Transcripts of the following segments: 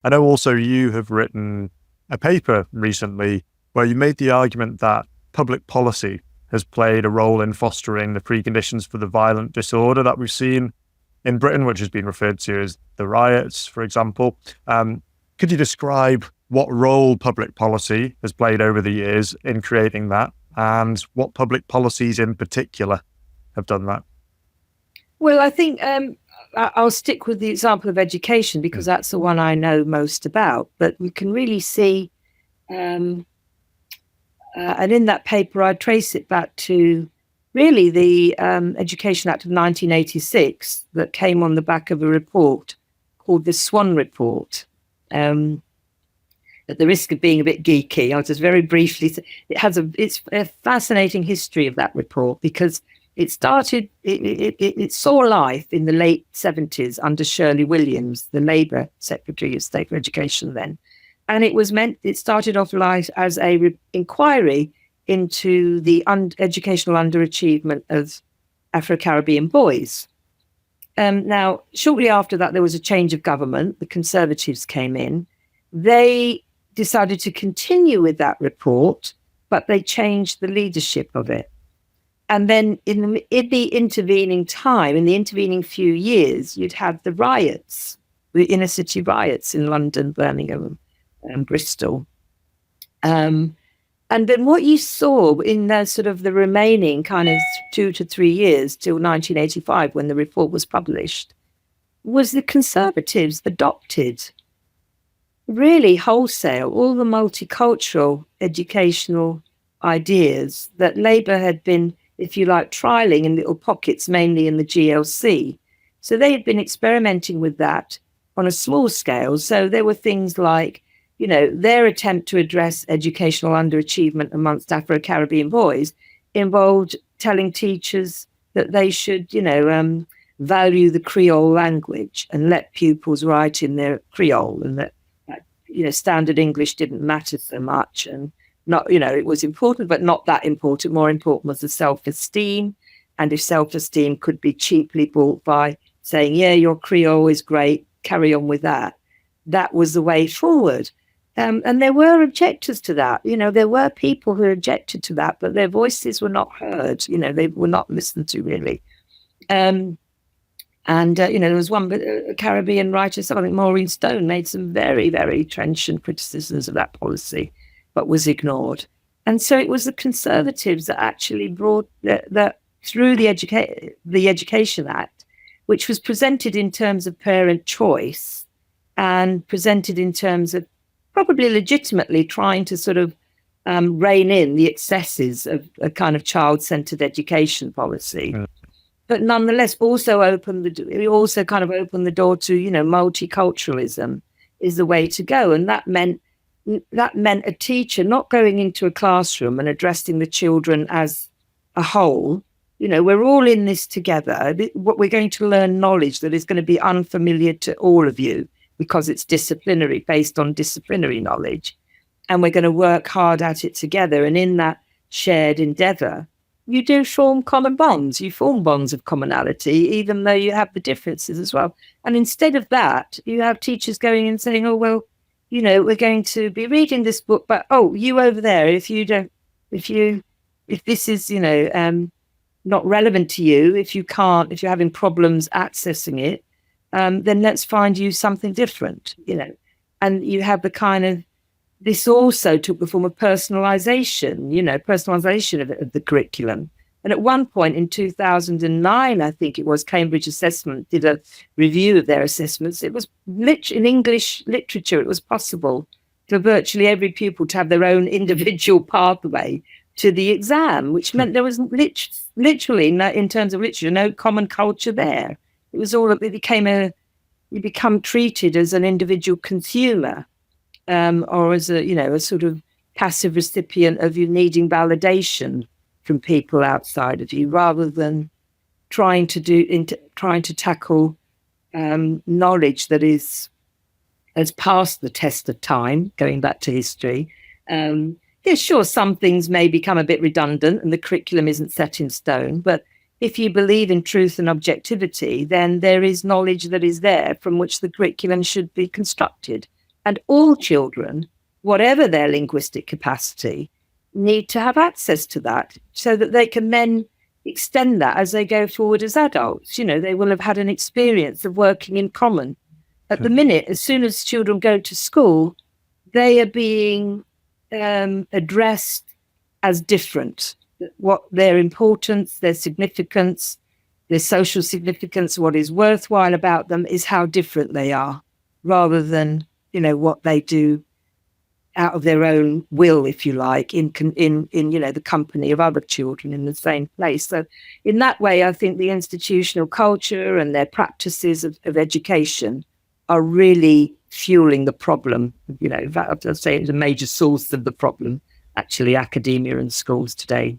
I know also you have written a paper recently where you made the argument that public policy has played a role in fostering the preconditions for the violent disorder that we've seen in Britain, which has been referred to as the riots, for example. Could you describe what role public policy has played over the years in creating that, and what public policies in particular have done that? Well, I think I'll stick with the example of education because that's the one I know most about. But we can really see, and in that paper, I trace it back to really the Education Act of 1986 that came on the back of a report called the Swan Report. At the risk of being a bit geeky, I'll just very briefly say it's a fascinating history of that report because it saw life in the late 70s under Shirley Williams, the Labour Secretary of State for Education then. And it started off life as a inquiry into the educational underachievement of Afro-Caribbean boys. Now, shortly after that, there was a change of government. The Conservatives came in. They decided to continue with that report, but they changed the leadership of it. And then in the intervening time, in the intervening few years, you'd had the riots, the inner city riots in London, Birmingham, and Bristol. And then what you saw in the sort of the remaining kind of 2 to 3 years till 1985, when the report was published, was the Conservatives adopted really wholesale all the multicultural educational ideas that Labour had been, if you like, trialing in little pockets, mainly in the GLC. So they had been experimenting with that on a small scale. So there were things like, their attempt to address educational underachievement amongst Afro-Caribbean boys involved telling teachers that they should, value the Creole language and let pupils write in their Creole, and that, standard English didn't matter so much. And not, it was important, but not that important. More important was the self-esteem. And if self-esteem could be cheaply bought by saying, yeah, your Creole is great, carry on with that, that was the way forward. And there were objectors to that. There were people who objected to that, but their voices were not heard. They were not listened to, really. There was one Caribbean writer, something Maureen Stone, made some very, very trenchant criticisms of that policy, but was ignored. And so it was the Conservatives that actually brought that through the Education Act, which was presented in terms of parent choice and presented in terms of probably legitimately trying to sort of rein in the excesses of a kind of child-centered education policy. But nonetheless, also opened the door to, multiculturalism is the way to go. And that meant a teacher not going into a classroom and addressing the children as a whole. We're all in this together. We're going to learn knowledge that is going to be unfamiliar to all of you because it's disciplinary, based on disciplinary knowledge. And we're going to work hard at it together. And in that shared endeavor, you do form common bonds. You form bonds of commonality, even though you have the differences as well. And instead of that, you have teachers going and saying, oh, well, we're going to be reading this book, but, oh, you over there, if this is, not relevant to you, if you're having problems accessing it, then let's find you something different, And you have the kind of, this also took the form of personalization of the curriculum. And at one point in 2009, I think it was, Cambridge Assessment did a review of their assessments. It was in English literature, it was possible for virtually every pupil to have their own individual pathway to the exam, which meant there was literally, in terms of literature, no common culture there. It was all, you become treated as an individual consumer, or as a sort of passive recipient of you needing validation from people outside of you, rather than trying to tackle knowledge that has passed the test of time, going back to history. Yeah, sure, some things may become a bit redundant and the curriculum isn't set in stone, but if you believe in truth and objectivity, then there is knowledge that is there from which the curriculum should be constructed. And all children, whatever their linguistic capacity, need to have access to that so that they can then extend that as they go forward as adults. They will have had an experience of working in common. At the minute, as soon as children go to school, they are being addressed as different. What their importance, their significance, their social significance, what is worthwhile about them is how different they are, rather than what they do out of their own will, if you like, in the company of other children in the same place. So in that way, I think the institutional culture and their practices of education are really fueling the problem. I'd say it's a major source of the problem, actually, academia and schools today.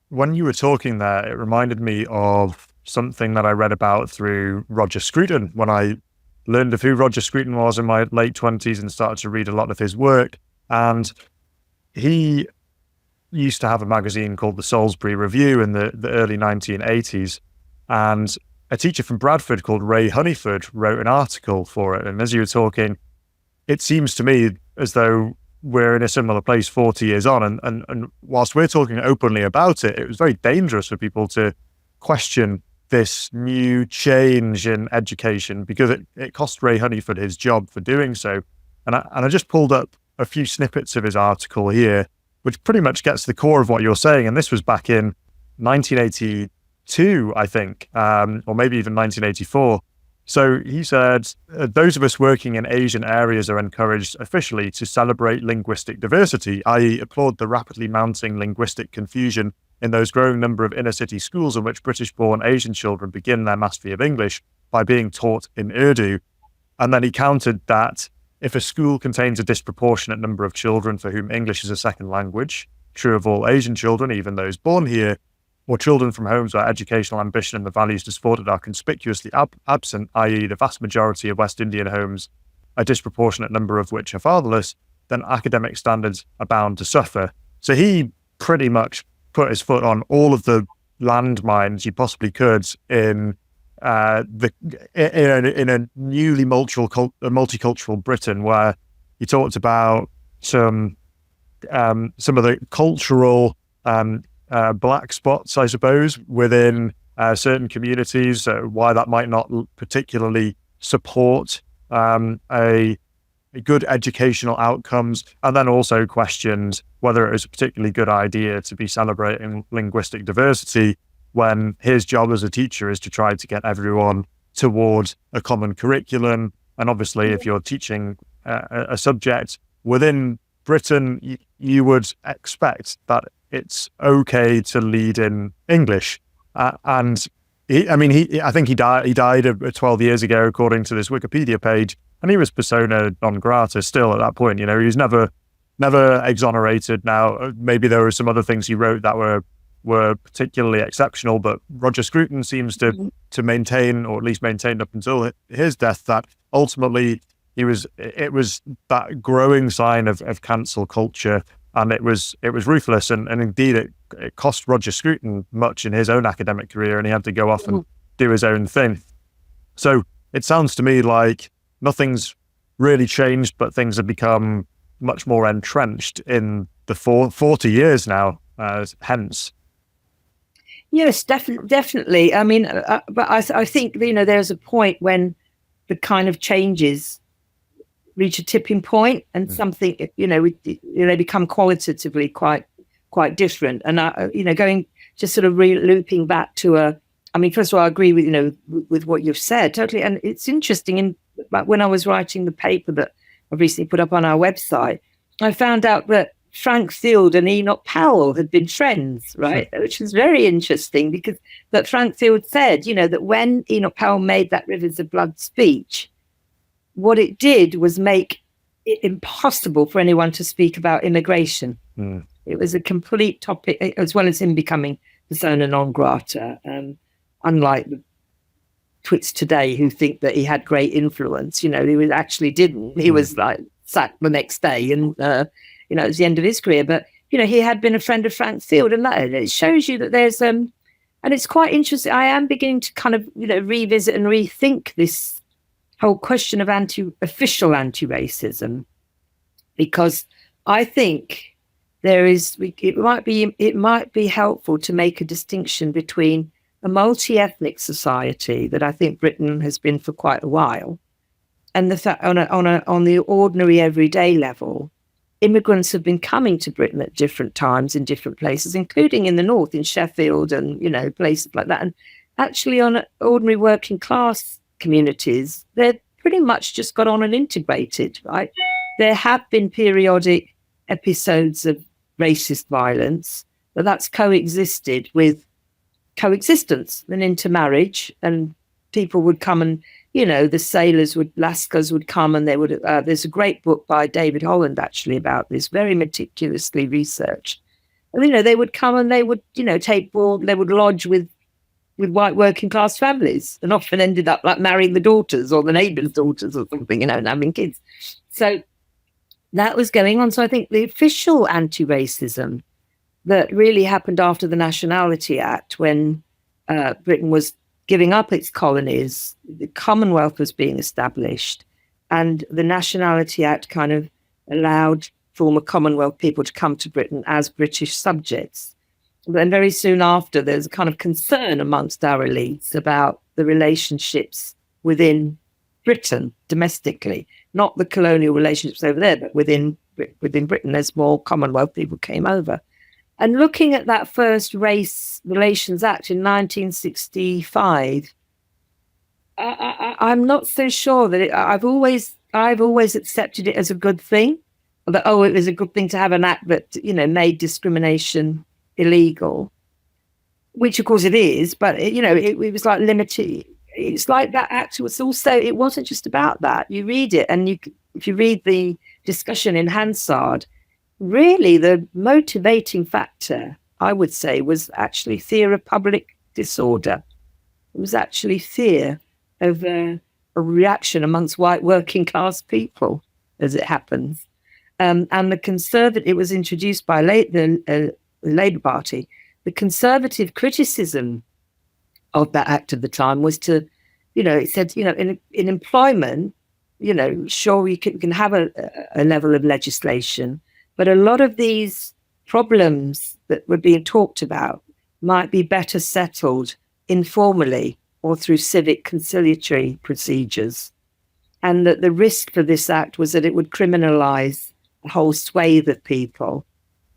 When you were talking there, it reminded me of something that I read about through Roger Scruton when I learned of who Roger Scruton was in my late 20s and started to read a lot of his work. And he used to have a magazine called the Salisbury Review in the early 1980s. And a teacher from Bradford called Ray Honeyford wrote an article for it. And as you were talking, it seems to me as though we're in a similar place 40 years on. And whilst we're talking openly about it, it was very dangerous for people to question this new change in education because it cost Ray Honeyford his job for doing so. And I just pulled up a few snippets of his article here, which pretty much gets to the core of what you're saying. And this was back in 1982, I think, or maybe even 1984. So he said, those of us working in Asian areas are encouraged officially to celebrate linguistic diversity, i.e. applaud the rapidly mounting linguistic confusion in those growing number of inner city schools in which British-born Asian children begin their mastery of English by being taught in Urdu. And then he countered that if a school contains a disproportionate number of children for whom English is a second language, true of all Asian children, even those born here, or children from homes where educational ambition and the values to support it are conspicuously absent, i.e. the vast majority of West Indian homes, a disproportionate number of which are fatherless, then academic standards are bound to suffer. So he pretty much put his foot on all of the landmines you possibly could in a newly multicultural Britain, where he talked about some of the cultural black spots, I suppose, within certain communities, why that might not particularly support a good educational outcomes, and then also questioned whether it was a particularly good idea to be celebrating linguistic diversity when his job as a teacher is to try to get everyone towards a common curriculum. And obviously, if you're teaching a subject within Britain, you would expect that it's okay to lead in English. And I think he died 12 years ago, according to this Wikipedia page, and he was persona non grata still at that point. He was never exonerated. Now, maybe there were some other things he wrote that were particularly exceptional, but Roger Scruton seems to maintain, or at least maintained up until his death, that ultimately it was that growing sign of cancel culture, and it was ruthless, and indeed it cost Roger Scruton much in his own academic career, and he had to go off and do his own thing. So it sounds to me like nothing's really changed, but things have become much more entrenched in the 40 years now, hence. Yes, definitely. I mean, but I think, there's a point when the kind of changes reach a tipping point, and something, they become qualitatively quite different. And going just sort of looping back to first of all, I agree with what you've said totally. And it's interesting, when I was writing the paper that I recently put up on our website, I found out that Frank Field and Enoch Powell had been friends, right? Sure. Which was very interesting, because that Frank Field said, that when Enoch Powell made that Rivers of Blood speech, what it did was make it impossible for anyone to speak about immigration. It was a complete topic, as well as him becoming persona non grata, unlike the twits today who think that he had great influence. He actually didn't. He was sacked the next day, and it was the end of his career. But he had been a friend of Frank Field, and that it shows you that there's and it's quite interesting. I am beginning to kind of revisit and rethink this whole question of official anti-racism, because I think it might be helpful to make a distinction between a multi-ethnic society that I think Britain has been for quite a while, and the fact on the ordinary everyday level, immigrants have been coming to Britain at different times in different places, including in the north, in Sheffield and places like that. And actually, on ordinary working class communities, they're pretty much just got on and integrated, right? There have been periodic episodes of racist violence, but that's coexisted with coexistence and intermarriage, and people would come and the Lascars would come, and they would there's a great book by David Holland actually about this, very meticulously researched. And they would come and they would take board, they would lodge with white working class families, and often ended up like marrying the daughters or the neighbours' daughters or something, and having kids. So that was going on. So I think the official anti-racism that really happened after the Nationality Act, when Britain was giving up its colonies, the Commonwealth was being established, and the Nationality Act kind of allowed former Commonwealth people to come to Britain as British subjects. But then very soon after, there's a kind of concern amongst our elites about the relationships within Britain domestically, not the colonial relationships over there, but within Britain, as more Commonwealth people came over. And looking at that first Race Relations Act in 1965, I'm not so sure that I've always accepted it as a good thing. That it was a good thing to have an act that made discrimination illegal, which of course it is. But it was like limited. It's like that act was also. It wasn't just about that. You read it, and if you read the discussion in Hansard, really the motivating factor, I would say, was actually fear of public disorder. It was actually fear of a reaction amongst white working class people, as it happens. And it was introduced by the Labour Party. The Conservative criticism of that act at the time was to, it said, in employment, sure, you can have a level of legislation, but a lot of these problems that were being talked about might be better settled informally or through civic conciliatory procedures. And that the risk for this act was that it would criminalize a whole swathe of people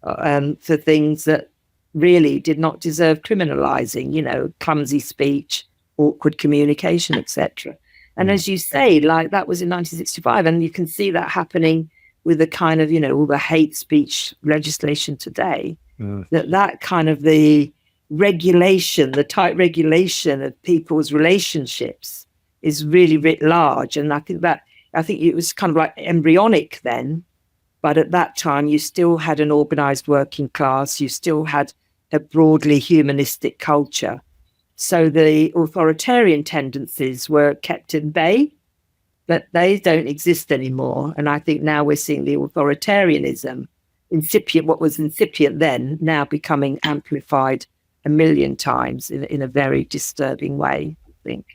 for things that really did not deserve criminalizing, clumsy speech, awkward communication, etc. And as you say, like that was in 1965, and you can see that happening with the kind of, all the hate speech legislation today, that kind of the tight regulation of people's relationships is really writ large. And I think it was kind of like embryonic then, but at that time you still had an organized working class, you still had a broadly humanistic culture. So the authoritarian tendencies were kept in bay, but they don't exist anymore. And I think now we're seeing the authoritarianism, what was incipient then, now becoming amplified a million times in a very disturbing way, I think.